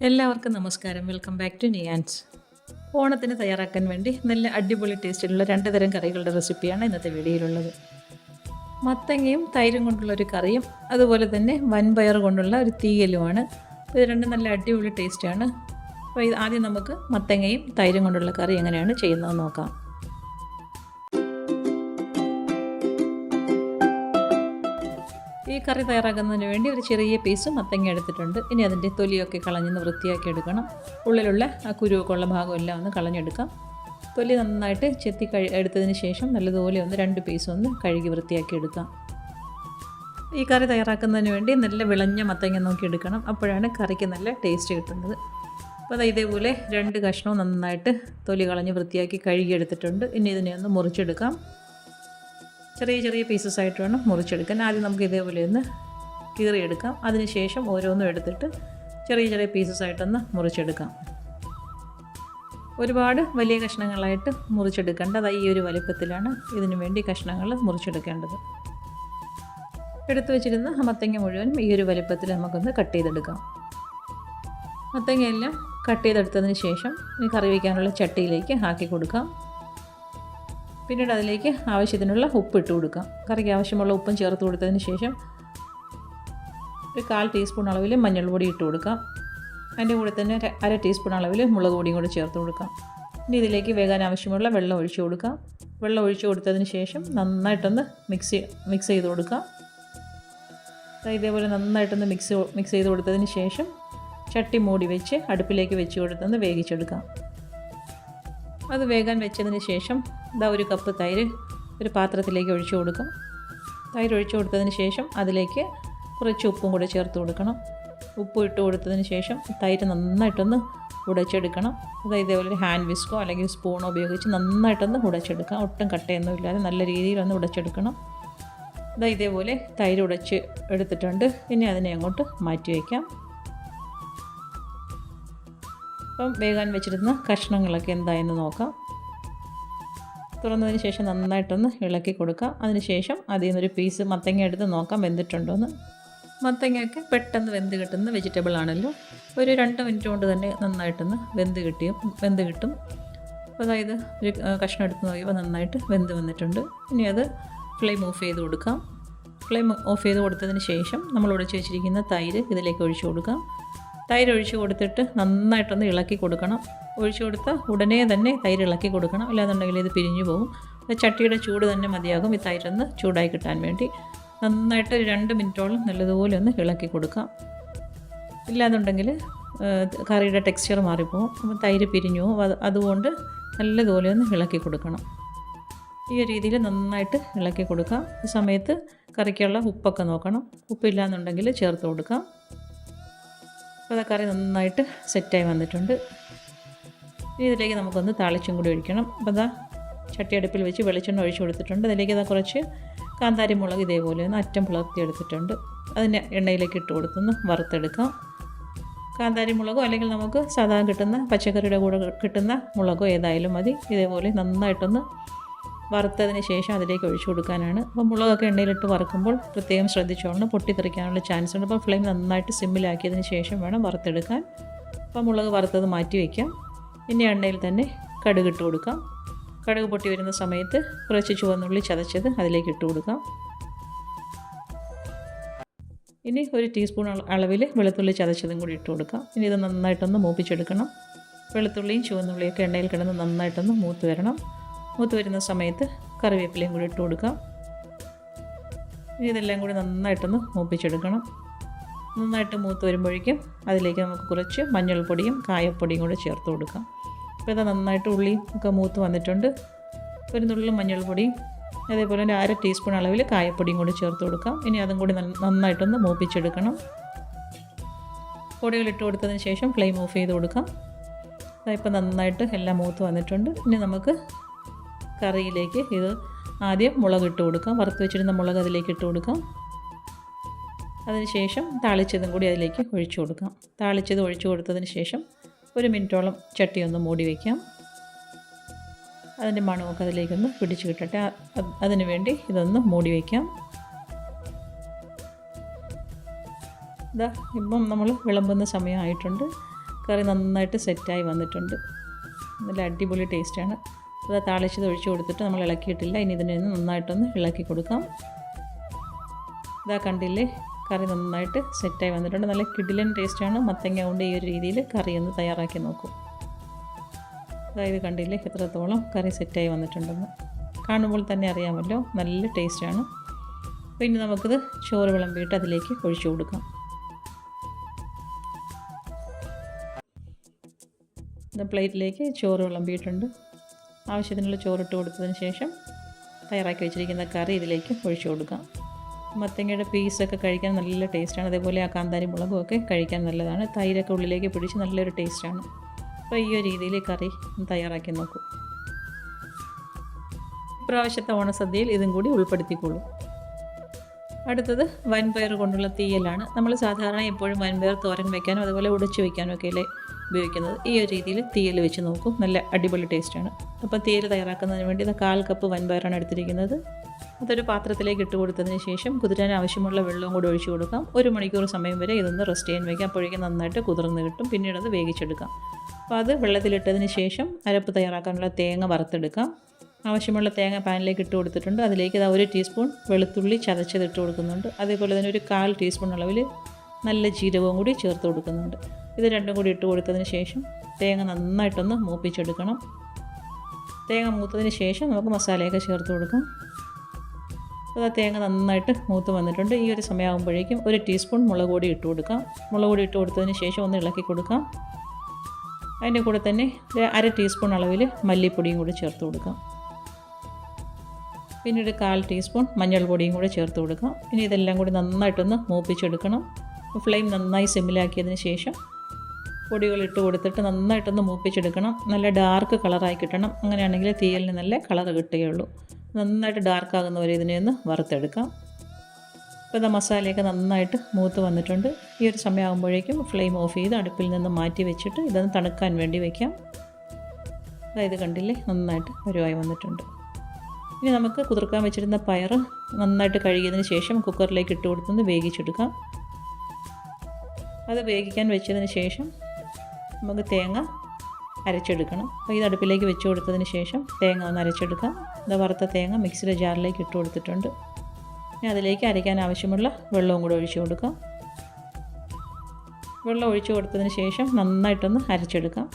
എല്ലാവർക്കും നമസ്കാരം. Welcome back to Niyans. ഓണത്തിന് തയ്യാറാക്കാൻ വേണ്ടി നല്ല അടിപൊളി ടേസ്റ്റിലുള്ള 2 തരം കറികളുടെ റെസിപ്പിയാണ് ഇന്നത്തെ വീഡിയോയിലുള്ളത്. മത്തങ്ങയും തൈരും കൊണ്ടുള്ളൊരു കറിയും അതുപോലെ തന്നെ വൻപയർ കൊണ്ടുള്ള ഒരു തീയലുമാണ്. ഇത് രണ്ടും നല്ല അടിപൊളി ടേസ്റ്റാണ്. അപ്പോൾ ആദ്യം നമുക്ക് മത്തങ്ങയും തൈരും കൊണ്ടുള്ള കറി എങ്ങനെയാണ് ചെയ്യുന്നതെന്ന് നോക്കാം. ഈ കറി തയ്യാറാക്കുന്നതിന് വേണ്ടി ഒരു ചെറിയ പീസ് മത്തങ്ങ എടുത്തിട്ടുണ്ട്. ഇനി അതിൻ്റെ തൊലിയൊക്കെ കളഞ്ഞൊന്ന് വൃത്തിയാക്കി എടുക്കണം. ഉള്ളിലുള്ള ആ കുരുവൊക്കെ ഉള്ള ഭാഗമെല്ലാം ഒന്ന് കളഞ്ഞെടുക്കാം. തൊലി നന്നായിട്ട് ചെത്തി എടുത്തതിന് ശേഷം നല്ലതുപോലെ 2 പീസ് കഴുകി വൃത്തിയാക്കി എടുക്കാം. ഈ കറി തയ്യാറാക്കുന്നതിന് വേണ്ടി നല്ല വിളഞ്ഞ മത്തങ്ങ നോക്കി എടുക്കണം. അപ്പോഴാണ് കറിക്ക് നല്ല ടേസ്റ്റ് കിട്ടുന്നത്. അപ്പോൾ അത് ഇതേപോലെ 2 കഷ്ണവും നന്നായിട്ട് തൊലി കളഞ്ഞ് വൃത്തിയാക്കി കഴുകിയെടുത്തിട്ടുണ്ട്. ഇനി ഇതിനെ ഒന്ന് മുറിച്ചെടുക്കാം. ചെറിയ ചെറിയ പീസസ് ആയിട്ട് വേണം മുറിച്ചെടുക്കാൻ. ആദ്യം നമുക്ക് ഇതേപോലെ ഒന്ന് കീറിയെടുക്കാം. അതിനുശേഷം ഓരോന്നും എടുത്തിട്ട് ചെറിയ ചെറിയ പീസസ് ആയിട്ടൊന്ന് മുറിച്ചെടുക്കാം. ഒരുപാട് വലിയ കഷ്ണങ്ങളായിട്ട് മുറിച്ചെടുക്കേണ്ടത് ഈ ഒരു വലുപ്പത്തിലാണ് ഇതിനു വേണ്ടി കഷ്ണങ്ങൾ മുറിച്ചെടുക്കേണ്ടത്. എടുത്തു വെച്ചിരുന്ന മത്തങ്ങ മുഴുവനും ഈ ഒരു വലുപ്പത്തിൽ നമുക്കൊന്ന് കട്ട് ചെയ്തെടുക്കാം. മത്തങ്ങയെല്ലാം കട്ട് ചെയ്തെടുത്തതിന് ശേഷം ഈ കറി വയ്ക്കാനുള്ള ചട്ടിയിലേക്ക് ആക്കി കൊടുക്കാം. പിന്നീട് അതിലേക്ക് ആവശ്യത്തിനുള്ള ഉപ്പ് ഇട്ട് കൊടുക്കാം. കറിക്ക് ആവശ്യമുള്ള ഉപ്പും ചേർത്ത് കൊടുത്തതിന് ശേഷം ഒരു 1/4 ടീസ്പൂൺ അളവിൽ മഞ്ഞൾപ്പൊടി ഇട്ട് കൊടുക്കാം. അതിൻ്റെ കൂടെ തന്നെ 1/2 ടീസ്പൂൺ അളവിൽ മുളക് പൊടിയും കൂടി ചേർത്ത് കൊടുക്കാം. ഇനി ഇതിലേക്ക് വേകാൻ ആവശ്യമുള്ള വെള്ളം ഒഴിച്ചു കൊടുക്കാം. വെള്ളം ഒഴിച്ചു കൊടുത്തതിന് ശേഷം നന്നായിട്ടൊന്ന് മിക്സ് ചെയ്ത് കൊടുക്കാം. ഇതേപോലെ നന്നായിട്ടൊന്ന് മിക്സ് ചെയ്ത് കൊടുത്തതിന് ശേഷം ചട്ടി മൂടി വെച്ച് അടുപ്പിലേക്ക് വെച്ച് കൊടുത്തൊന്ന് വേവിച്ചെടുക്കാം. അത് വേകാൻ വെച്ചതിന് ശേഷം ഒരു കപ്പ് തൈര് ഒരു പാത്രത്തിലേക്ക് ഒഴിച്ചു കൊടുക്കാം. തൈര് ഒഴിച്ചു കൊടുത്തതിന് ശേഷം അതിലേക്ക് കുറച്ച് ഉപ്പും കൂടെ ചേർത്ത് കൊടുക്കണം. ഉപ്പ് ഇട്ട് കൊടുത്തതിന് ശേഷം തൈര് നന്നായിട്ടൊന്ന് ഉടച്ചെടുക്കണം. ഇതേപോലെ ഒരു ഹാൻഡ് വിസ്കോ അല്ലെങ്കിൽ സ്പൂണോ ഉപയോഗിച്ച് നന്നായിട്ടൊന്ന് ഉടച്ചെടുക്കാം. ഒട്ടും കട്ടയൊന്നും ഇല്ലാതെ നല്ല രീതിയിലൊന്ന് ഉടച്ചെടുക്കണം. ഇതേപോലെ തൈര് ഉടച്ച് എടുത്തിട്ടുണ്ട്. ഇനി അതിനെ അങ്ങോട്ട് മാറ്റി വയ്ക്കാം. അപ്പം വേകാൻ വെച്ചിരുന്ന കഷ്ണങ്ങളൊക്കെ എന്തായെന്ന് നോക്കാം. തുറന്നതിന് ശേഷം നന്നായിട്ടൊന്ന് ഇളക്കി കൊടുക്കാം. അതിനുശേഷം അതിൽ നിന്നൊരു പീസ് മത്തങ്ങ എടുത്ത് നോക്കാം വെന്തിട്ടുണ്ടോയെന്ന്. മത്തങ്ങയൊക്കെ പെട്ടെന്ന് വെന്ത് കിട്ടുന്ന വെജിറ്റബിൾ ആണല്ലോ. ഒരു 2 മിനിറ്റ് കൊണ്ട് തന്നെ നന്നായിട്ടൊന്ന് വെന്ത് കിട്ടും. അതായത് ഒരു കഷ്ണം എടുത്ത് നോക്കിയപ്പോൾ നന്നായിട്ട് വെന്ത് വന്നിട്ടുണ്ട്. ഇനി അത് ഫ്ലെയിം ഓഫ് ചെയ്ത് കൊടുക്കാം. ഫ്ലെയിം ഓഫ് ചെയ്ത് കൊടുത്തതിന് ശേഷം നമ്മൾ ഉടച്ച് വെച്ചിരിക്കുന്ന തൈര് ഇതിലേക്ക് ഒഴിച്ചു കൊടുക്കാം. തൈര് ഒഴിച്ച് കൊടുത്തിട്ട് നന്നായിട്ടൊന്ന് ഇളക്കി കൊടുക്കണം. ഒഴിച്ചു കൊടുത്ത ഉടനെ തന്നെ തൈര് ഇളക്കി കൊടുക്കണം. ഇല്ലാന്നുണ്ടെങ്കിൽ ഇത് പിരിഞ്ഞു പോകും. ചട്ടിയുടെ ചൂട് തന്നെ മതിയാകും ഈ തൈരൊന്ന് ചൂടായി കിട്ടാൻ വേണ്ടി. നന്നായിട്ട് 2 മിനിറ്റോളം നല്ലതുപോലെ ഒന്ന് ഇളക്കി കൊടുക്കാം. ഇല്ലാന്നുണ്ടെങ്കിൽ കറിയുടെ ടെക്സ്ചർ മാറിപ്പോകും. അപ്പോൾ തൈര് പിരിഞ്ഞു പോകും. അതുകൊണ്ട് നല്ലതുപോലെ ഒന്ന് ഇളക്കി കൊടുക്കണം. ഈ രീതിയിൽ നന്നായിട്ട് ഇളക്കി കൊടുക്കാം. ഈ സമയത്ത് കറിക്കുള്ള ഉപ്പൊക്കെ നോക്കണം. ഉപ്പില്ലാന്നുണ്ടെങ്കിൽ ചേർത്ത് കൊടുക്കാം. അപ്പോൾ കറി നന്നായിട്ട് സെറ്റായി വന്നിട്ടുണ്ട്. ഇതിലേക്ക് നമുക്കൊന്ന് താളിച്ചും കൂടി ഒഴിക്കണം. അപ്പോൾ ചട്ടി അടുപ്പിൽ വെച്ച് വെളിച്ചെണ്ണ ഒഴിച്ചു കൊടുത്തിട്ടുണ്ട്. അതിലേക്ക് കുറച്ച് കാന്താരി മുളക് ഇതേപോലെ ഒന്ന് അറ്റം പുലർത്തി എടുത്തിട്ടുണ്ട്. അതിനെ എണ്ണയിലേക്ക് ഇട്ട് കൊടുത്തൊന്ന് വറുത്തെടുക്കാം. കാന്താരി മുളകോ അല്ലെങ്കിൽ നമുക്ക് സാധാരണ കിട്ടുന്ന പച്ചക്കറിയുടെ കൂടെ കിട്ടുന്ന മുളകോ ഏതായാലും മതി. ഇതേപോലെ നന്നായിട്ടൊന്ന് വറുത്തതിന് ശേഷം അതിലേക്ക് ഒഴിച്ചു കൊടുക്കാനാണ്. അപ്പോൾ മുളകൊക്കെ എണ്ണയിലിട്ട് വറുക്കുമ്പോൾ പ്രത്യേകം ശ്രദ്ധിച്ചോളണം, പൊട്ടിത്തെറിക്കാനുള്ള ചാൻസ് ഉണ്ട്. അപ്പോൾ ഫ്ലെയിം നന്നായിട്ട് സിമ്മിലാക്കിയതിന് ശേഷം വേണം വറുത്തെടുക്കാൻ. അപ്പോൾ മുളക് വറുത്തത് മാറ്റി വയ്ക്കാം. ഇനി എണ്ണയിൽ തന്നെ കടുക് ഇട്ട് കൊടുക്കാം. കടുക് പൊട്ടി വരുന്ന സമയത്ത് കുറച്ച് ചുവന്നുള്ളി ചതച്ചത് അതിലേക്ക് ഇട്ട് കൊടുക്കാം. ഇനി ഒരു ടീസ്പൂൺ അളവിൽ വെളുത്തുള്ളി ചതച്ചതും കൂടി ഇട്ട് കൊടുക്കാം. ഇനി ഇത് നന്നായിട്ടൊന്ന് മൂപ്പിച്ചെടുക്കണം. വെളുത്തുള്ളിയും ചുവന്നുള്ളിയൊക്കെ എണ്ണയിൽ കിടന്ന് നന്നായിട്ടൊന്ന് മൂത്ത് വരണം. മൂത്ത് വരുന്ന സമയത്ത് കറിവേപ്പിലയും കൂടി ഇട്ട് കൊടുക്കാം. ഇനി ഇതെല്ലാം കൂടി നന്നായിട്ടൊന്ന് മൂപ്പിച്ചെടുക്കണം. നന്നായിട്ട് മൂത്ത് വരുമ്പോഴേക്കും അതിലേക്ക് നമുക്ക് കുറച്ച് മഞ്ഞൾപ്പൊടിയും കായപ്പൊടിയും കൂടി ചേർത്ത് കൊടുക്കാം. അപ്പോൾ ഇത് നന്നായിട്ട് ഉള്ളിയും ഒക്കെ മൂത്ത് വന്നിട്ടുണ്ട്. ഒരു നുള്ളും മഞ്ഞൾപ്പൊടിയും അതേപോലെ തന്നെ 1/2 ടീസ്പൂൺ അളവിൽ കായപ്പൊടിയും കൂടി ചേർത്ത് കൊടുക്കാം. ഇനി അതും കൂടി നന്നായിട്ടൊന്ന് മൂപ്പിച്ചെടുക്കണം. പൊടികളിട്ട് കൊടുത്തതിന് ശേഷം ഫ്ലെയിം ഓഫ് ചെയ്ത് കൊടുക്കാം. ഇപ്പോൾ നന്നായിട്ട് എല്ലാം മൂത്ത് വന്നിട്ടുണ്ട്. ഇനി നമുക്ക് കറിയിലേക്ക് ഇത് ആദ്യം മുളക് ഇട്ട് കൊടുക്കാം. വറുത്ത് വെച്ചിരുന്ന മുളക് അതിലേക്ക് ഇട്ട് കൊടുക്കാം. അതിനുശേഷം താളിച്ചതും കൂടി അതിലേക്ക് ഒഴിച്ചു കൊടുക്കാം. താളിച്ചത് ഒഴിച്ചു കൊടുത്തതിന് ശേഷം 1 മിനിറ്റോളം ചട്ടി ഒന്ന് മൂടി വയ്ക്കാം. അതിൻ്റെ മണമൊക്കെ അതിലേക്കൊന്ന് പിടിച്ച് കിട്ടട്ടെ. അതിന് വേണ്ടി ഇതൊന്ന് മൂടി വയ്ക്കാം. ഇപ്പം നമ്മൾ വിളമ്പുന്ന സമയമായിട്ടുണ്ട്. കറി നന്നായിട്ട് സെറ്റായി വന്നിട്ടുണ്ട്. നല്ല അടിപൊളി ടേസ്റ്റാണ്. അത് താളിച്ചത് ഒഴിച്ച് കൊടുത്തിട്ട് നമ്മൾ ഇളക്കിയിട്ടില്ല. ഇനി ഇതിനെ നന്നായിട്ടൊന്ന് ഇളക്കി കൊടുക്കാം. ഇതാ കണ്ടില്ലേ, കറി നന്നായിട്ട് സെറ്റായി വന്നിട്ടുണ്ട്. നല്ല കിടിലൻ ടേസ്റ്റാണ്. മത്തങ്ങ കൊണ്ട് ഈ ഒരു രീതിയിൽ കറി ഒന്ന് തയ്യാറാക്കി നോക്കൂ. അതായത് കണ്ടില്ലേ എത്രത്തോളം കറി സെറ്റായി വന്നിട്ടുണ്ടെന്ന്. കാണുമ്പോൾ തന്നെ അറിയാമല്ലോ, നല്ല ടേസ്റ്റാണ്. പിന്നെ നമുക്കിത് ചോറ് വിളമ്പിയിട്ട് അതിലേക്ക് ഒഴിച്ചു കൊടുക്കാം. പ്ലേറ്റിലേക്ക് ചോറ് വിളമ്പിയിട്ടുണ്ട്. ആവശ്യത്തിനുള്ള ചോറിട്ട് കൊടുത്തതിന് ശേഷം തയ്യാറാക്കി വെച്ചിരിക്കുന്ന കറി ഇതിലേക്ക് ഒഴിച്ചു കൊടുക്കാം. മത്തങ്ങയുടെ പീസൊക്കെ കഴിക്കാൻ നല്ല ടേസ്റ്റാണ്. അതേപോലെ ആ കാന്താരി മുളകും ഒക്കെ കഴിക്കാൻ നല്ലതാണ്. തൈരൊക്കെ ഉള്ളിലേക്ക് പിടിച്ച് നല്ലൊരു ടേസ്റ്റാണ്. അപ്പോൾ ഈ ഒരു രീതിയിൽ കറി തയ്യാറാക്കി നോക്കൂ. ഇപ്രാവശ്യത്തെ ഓണസദ്യയിൽ ഇതും കൂടി ഉൾപ്പെടുത്തിക്കോളൂ. അടുത്തത് വൻപയർ കൊണ്ടുള്ള തീയലാണ്. നമ്മൾ സാധാരണ എപ്പോഴും വൻപയർ തോരൻ വയ്ക്കാനും അതുപോലെ ഉടച്ച് വയ്ക്കാനും ഒക്കെ അല്ലേ ഉപയോഗിക്കുന്നത്. ഈ ഒരു രീതിയിൽ തീയൽ വെച്ച് നോക്കും, നല്ല അടിപൊളി ടേസ്റ്റാണ്. അപ്പോൾ തീയൽ തയ്യാറാക്കുന്നതിന് വേണ്ടി 1/4 കപ്പ് വൻപയറാണ് എടുത്തിരിക്കുന്നത്. അതൊരു പാത്രത്തിലേക്ക് ഇട്ട് കൊടുത്തതിന് ശേഷം കുതിരാൻ ആവശ്യമുള്ള വെള്ളവും കൂടി ഒഴിച്ചു കൊടുക്കാം. 1 മണിക്കൂർ സമയം വരെ ഇതൊന്ന് റെസ്റ്റ് ചെയ്യാൻ വയ്ക്കാം. അപ്പോഴേക്കും നന്നായിട്ട് കുതിർന്ന് കിട്ടും. പിന്നീട് അത് വേവിച്ചെടുക്കാം. അപ്പോൾ അത് വെള്ളത്തിലിട്ടതിന് ശേഷം അരപ്പ് തയ്യാറാക്കാനുള്ള തേങ്ങ വറുത്തെടുക്കാം. ആവശ്യമുള്ള തേങ്ങ പാനിലേക്ക് ഇട്ട് കൊടുത്തിട്ടുണ്ട്. അതിലേക്ക് 1 ടീസ്പൂൺ വെളുത്തുള്ളി ചതച്ചതിട്ട് കൊടുക്കുന്നുണ്ട്. അതേപോലെ തന്നെ 1/4 ടീസ്പൂൺ അളവിൽ നല്ല ജീരകവും കൂടി ചേർത്ത് കൊടുക്കുന്നുണ്ട്. ഇത് രണ്ടും കൂടി ഇട്ട് കൊടുത്തതിന് ശേഷം തേങ്ങ നന്നായിട്ടൊന്ന് മൂപ്പിച്ചെടുക്കണം. തേങ്ങ മൂത്തതിന് ശേഷം നമുക്ക് മസാലയൊക്കെ ചേർത്ത് കൊടുക്കാം. അത് തേങ്ങ നന്നായിട്ട് മൂത്ത് വന്നിട്ടുണ്ട്. ഈ ഒരു സമയമാകുമ്പോഴേക്കും 1 ടീസ്പൂൺ മുളക് പൊടി ഇട്ട് കൊടുക്കാം. മുളക് പൊടി ഇട്ട് കൊടുത്തതിന് ശേഷം ഒന്ന് ഇളക്കി കൊടുക്കാം. അതിൻ്റെ കൂടെ തന്നെ 1/2 ടീസ്പൂൺ അളവിൽ മല്ലിപ്പൊടിയും കൂടി ചേർത്ത് കൊടുക്കാം. പിന്നീട് 1/4 ടീസ്പൂൺ മഞ്ഞൾപ്പൊടിയും കൂടി ചേർത്ത് കൊടുക്കാം. ഇനി ഇതെല്ലാം കൂടി നന്നായിട്ടൊന്ന് മൂപ്പിച്ചെടുക്കണം. ഫ്ലെയിം നന്നായി സിമ്മിലാക്കിയതിന് ശേഷം പൊടികൾ ഇട്ട് കൊടുത്തിട്ട് നന്നായിട്ടൊന്ന് മൂപ്പിച്ചെടുക്കണം. നല്ല ഡാർക്ക് കളറായി കിട്ടണം. അങ്ങനെയാണെങ്കിൽ തീയലിന് നല്ല കളർ കിട്ടുകയുള്ളൂ. നന്നായിട്ട് ഡാർക്കാകുന്നവരെ ഇതിനെ ഒന്ന് വറുത്തെടുക്കാം. ഇപ്പോൾ ഇതാ മസാലയൊക്കെ നന്നായിട്ട് മൂത്ത് വന്നിട്ടുണ്ട്. ഈ ഒരു സമയമാകുമ്പോഴേക്കും ഫ്ലെയിം ഓഫ് ചെയ്ത് അടുപ്പിൽ നിന്ന് മാറ്റി വെച്ചിട്ട് ഇതൊന്ന് തണുക്കാൻ വേണ്ടി വയ്ക്കാം. അതായത് കണ്ടില്ലേ, നന്നായിട്ട് പരുവായി വന്നിട്ടുണ്ട്. ഇനി നമുക്ക് കുതിർക്കാൻ വെച്ചിരുന്ന പയർ നന്നായിട്ട് കഴുകിയതിന് ശേഷം കുക്കറിലേക്ക് ഇട്ട് കൊടുത്തൊന്ന് വേവിച്ചെടുക്കാം. അത് വേവിക്കാൻ വെച്ചതിന് ശേഷം നമുക്ക് തേങ്ങ അരച്ചെടുക്കണം. അപ്പോൾ ഇത് അടുപ്പിലേക്ക് വെച്ച് കൊടുത്തതിന് ശേഷം തേങ്ങ ഒന്ന് അരച്ചെടുക്കാം. ഇത് വറുത്ത തേങ്ങ മിക്സിയുടെ ജാറിലേക്ക് ഇട്ട് കൊടുത്തിട്ടുണ്ട്. ഇനി അതിലേക്ക് അരയ്ക്കാൻ ആവശ്യമുള്ള വെള്ളവും കൂടെ ഒഴിച്ചു കൊടുക്കാം. വെള്ളം ഒഴിച്ചു കൊടുത്തതിന് ശേഷം നന്നായിട്ടൊന്ന് അരച്ചെടുക്കാം.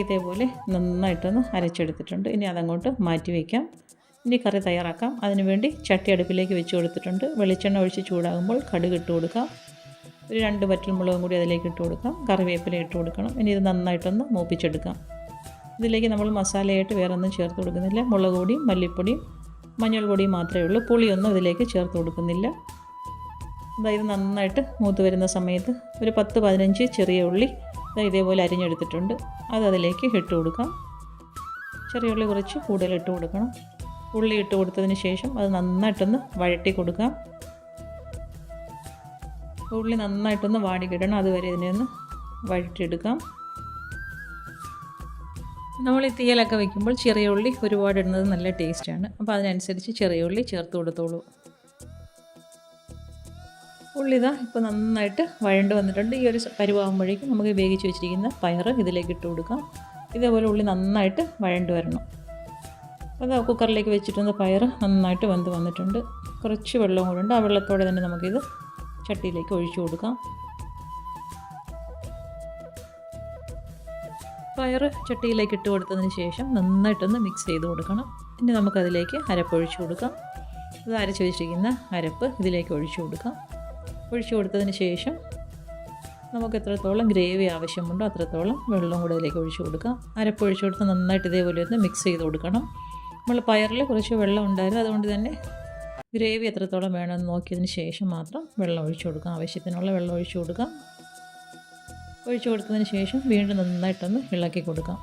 ഇതേപോലെ നന്നായിട്ടൊന്ന് അരച്ചെടുത്തിട്ടുണ്ട്. ഇനി അതങ്ങോട്ട് മാറ്റി വയ്ക്കാം. ഇനി കറി തയ്യാറാക്കാം. അതിനുവേണ്ടി ചട്ടി അടുപ്പിലേക്ക് വെച്ച് കൊടുത്തിട്ടുണ്ട്. വെളിച്ചെണ്ണ ഒഴിച്ച് ചൂടാകുമ്പോൾ കടുക് ഇട്ട് കൊടുക്കാം. 2 വറ്റൽമുളകും കൂടി അതിലേക്ക് ഇട്ട് കൊടുക്കാം. കറിവേപ്പില ഇട്ട് കൊടുക്കണം. ഇനി ഇത് നന്നായിട്ടൊന്ന് മൂപ്പിച്ചെടുക്കാം. ഇതിലേക്ക് നമ്മൾ മസാലയായിട്ട് വേറെ ഒന്നും ചേർത്ത് കൊടുക്കുന്നില്ല. മുളക് പൊടിയും മല്ലിപ്പൊടിയും മഞ്ഞൾ പൊടിയും മാത്രമേ ഉള്ളൂ. പുളിയൊന്നും ഇതിലേക്ക് ചേർത്ത് കൊടുക്കുന്നില്ല. അതായത് നന്നായിട്ട് മൂത്ത് വരുന്ന സമയത്ത് 10-15 ചെറിയ ഉള്ളി ഇതേപോലെ അരിഞ്ഞെടുത്തിട്ടുണ്ട്. അത് അതിലേക്ക് ഇട്ട് കൊടുക്കാം. ചെറിയ ഉള്ളി കുറച്ച് കൂടുതൽ ഇട്ട് കൊടുക്കണം. ഉള്ളി ഇട്ട് കൊടുത്തതിന് ശേഷം അത് നന്നായിട്ടൊന്ന് വഴറ്റി കൊടുക്കാം. ഉള്ളി നന്നായിട്ടൊന്ന് വാടി കിടണം. അതുവരെ ഇതിനെ ഒന്ന് വഴറ്റിയെടുക്കാം. നമ്മൾ ഈ തീയലൊക്കെ വയ്ക്കുമ്പോൾ ചെറിയ ഉള്ളി ഒരുപാട് ഇടുന്നത് നല്ല ടേസ്റ്റാണ്. അപ്പോൾ അതിനനുസരിച്ച് ചെറിയ ഉള്ളി ചേർത്ത് കൊടുത്തോളൂ. ഉള്ളി ഇപ്പോൾ നന്നായിട്ട് വഴണ്ട് വന്നിട്ടുണ്ട്. ഈ ഒരു പരുവാകുമ്പോഴേക്കും നമുക്ക് വേവിച്ച് വെച്ചിരിക്കുന്ന പയർ ഇതിലേക്ക് ഇട്ട് കൊടുക്കാം. ഇതേപോലെ ഉള്ളി നന്നായിട്ട് വഴണ്ട് വരണം. അപ്പോൾ കുക്കറിലേക്ക് വെച്ചിട്ടുന്ന പയർ നന്നായിട്ട് വെന്ത് വന്നിട്ടുണ്ട്. കുറച്ച് വെള്ളം കൂടെ ഉണ്ട്. ആ വെള്ളത്തോടെ തന്നെ നമുക്കിത് ചട്ടിയിലേക്ക് ഒഴിച്ചു കൊടുക്കാം. പയർ ചട്ടിയിലേക്ക് ഇട്ട് കൊടുത്തതിന് ശേഷം നന്നായിട്ടൊന്ന് മിക്സ് ചെയ്ത് കൊടുക്കണം. ഇനി നമുക്കതിലേക്ക് അരപ്പൊഴിച്ചു കൊടുക്കാം. ഇത് അരച്ച് വെച്ചിരിക്കുന്ന അരപ്പ് ഇതിലേക്ക് ഒഴിച്ചു കൊടുക്കാം. ഒഴിച്ചു കൊടുത്തതിന് ശേഷം നമുക്ക് എത്രത്തോളം ഗ്രേവി ആവശ്യമുണ്ടോ അത്രത്തോളം വെള്ളം കൂടെ ഇതിലേക്ക് ഒഴിച്ചു കൊടുക്കാം. അരപ്പൊഴിച്ചു കൊടുത്ത് നന്നായിട്ട് ഇതേപോലെ ഒന്ന് മിക്സ് ചെയ്ത് കൊടുക്കണം. നമ്മൾ പയറിൽ കുറച്ച് വെള്ളം ഉണ്ടായിരുന്നു, അതുകൊണ്ട് തന്നെ ഗ്രേവി എത്രത്തോളം വേണമെന്ന് നോക്കിയതിന് ശേഷം മാത്രം വെള്ളം ഒഴിച്ചു കൊടുക്കാം. ആവശ്യത്തിനുള്ള വെള്ളം ഒഴിച്ചു കൊടുക്കാം. ഒഴിച്ചു കൊടുത്തതിന് ശേഷം വീണ്ടും നന്നായിട്ടൊന്ന് ഇളക്കി കൊടുക്കാം.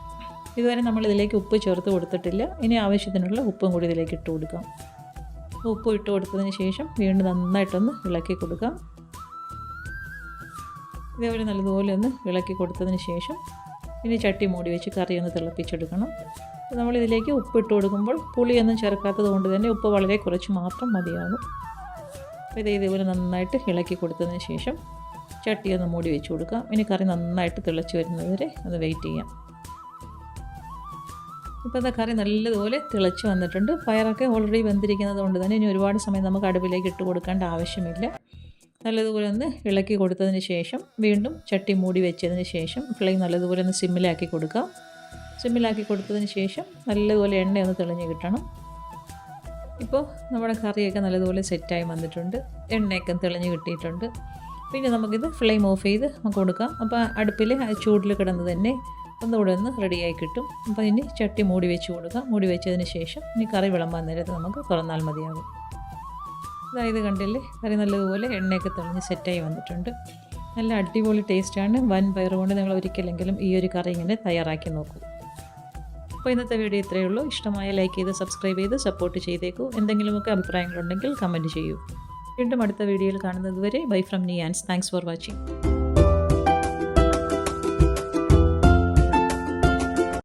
ഇതുവരെ നമ്മൾ ഇതിലേക്ക് ഉപ്പ് ചേർത്ത് കൊടുത്തിട്ടില്ല. ഇനി ആവശ്യത്തിനുള്ള ഉപ്പും കൂടി ഇതിലേക്ക് ഇട്ട് കൊടുക്കാം. ഉപ്പ് ഇട്ട് കൊടുത്തതിന് ശേഷം വീണ്ടും നന്നായിട്ടൊന്ന് ഇളക്കി കൊടുക്കാം. ഇതേപോലെ നല്ലതുപോലെ ഒന്ന് ഇളക്കി കൊടുത്തതിന് ശേഷം ഇനി ചട്ടി മൂടി വെച്ച് കറി ഒന്ന് തിളപ്പിച്ചെടുക്കണം. നമ്മളിതിലേക്ക് ഉപ്പ് ഇട്ട് കൊടുക്കുമ്പോൾ പുളിയൊന്നും ചേർക്കാത്തത് കൊണ്ട് തന്നെ ഉപ്പ് വളരെ കുറച്ച് മാത്രം മതിയാകും. അപ്പോൾ ഇതേപോലെ നന്നായിട്ട് ഇളക്കി കൊടുത്തതിന് ശേഷം ചട്ടി ഒന്ന് മൂടി വെച്ച് കൊടുക്കാം. ഇനി കറി നന്നായിട്ട് തിളച്ച് വരുന്നത് വരെ ഒന്ന് വെയിറ്റ് ചെയ്യാം. ഇപ്പോൾ ഇതാ കറി നല്ലതുപോലെ തിളച്ച് വന്നിട്ടുണ്ട്. പയറൊക്കെ ഓൾറെഡി വെന്തിരിക്കുന്നത് കൊണ്ട് തന്നെ ഇനി ഒരുപാട് സമയം നമുക്ക് അടുപ്പിലേക്ക് ഇട്ട് കൊടുക്കേണ്ട ആവശ്യമില്ല. നല്ലതുപോലെ ഒന്ന് ഇളക്കി കൊടുത്തതിന് ശേഷം വീണ്ടും ചട്ടി മൂടി വെച്ചതിന് ശേഷം ഫ്ലെയിം നല്ലതുപോലെ ഒന്ന് സിമ്മിലാക്കി കൊടുക്കാം. സിമ്മിലാക്കി കൊടുത്തതിന് ശേഷം നല്ലതുപോലെ എണ്ണയൊന്ന് തെളിഞ്ഞ് കിട്ടണം. ഇപ്പോൾ നമ്മുടെ കറിയൊക്കെ നല്ലതുപോലെ സെറ്റായി വന്നിട്ടുണ്ട്. എണ്ണയൊക്കെ തെളിഞ്ഞ് കിട്ടിയിട്ടുണ്ട്. പിന്നെ നമുക്കിത് ഫ്ലെയിം ഓഫ് ചെയ്ത് കൊടുക്കാം. അപ്പോൾ അടുപ്പിൽ ചൂടിൽ കിടന്ന് തന്നെ ഒന്നുകൂടെ ഒന്ന് റെഡിയായി കിട്ടും. അപ്പോൾ ഇനി ചട്ടി മൂടി വെച്ച് കൊടുക്കാം. മൂടി വെച്ചതിന് ശേഷം ഇനി കറി വിളമ്പാൻ നേരത്ത് നമുക്ക് തുറന്നാൽ മതിയാകും. അതായത് കണ്ടില്ലേ, കറി നല്ലതുപോലെ എണ്ണയൊക്കെ തെളിഞ്ഞ് സെറ്റായി വന്നിട്ടുണ്ട്. നല്ല അടിപൊളി ടേസ്റ്റാണ്. വൻ പയർ കൊണ്ട് നിങ്ങൾ ഒരിക്കലെങ്കിലും ഈ ഒരു കറി ഇങ്ങനെ തയ്യാറാക്കി നോക്കൂ. അപ്പോൾ ഇന്നത്തെ വീഡിയോ ഇത്രയേ ഉള്ളൂ. ഇഷ്ടമായ ലൈക്ക് ചെയ്ത് സബ്സ്ക്രൈബ് ചെയ്ത് സപ്പോർട്ട് ചെയ്തേക്കൂ. എന്തെങ്കിലുമൊക്കെ അഭിപ്രായങ്ങളുണ്ടെങ്കിൽ കമൻറ്റ് ചെയ്യൂ. വീണ്ടും അടുത്ത വീഡിയോയിൽ കാണുന്നത് വരെ bye from Niyans. Thanks for watching.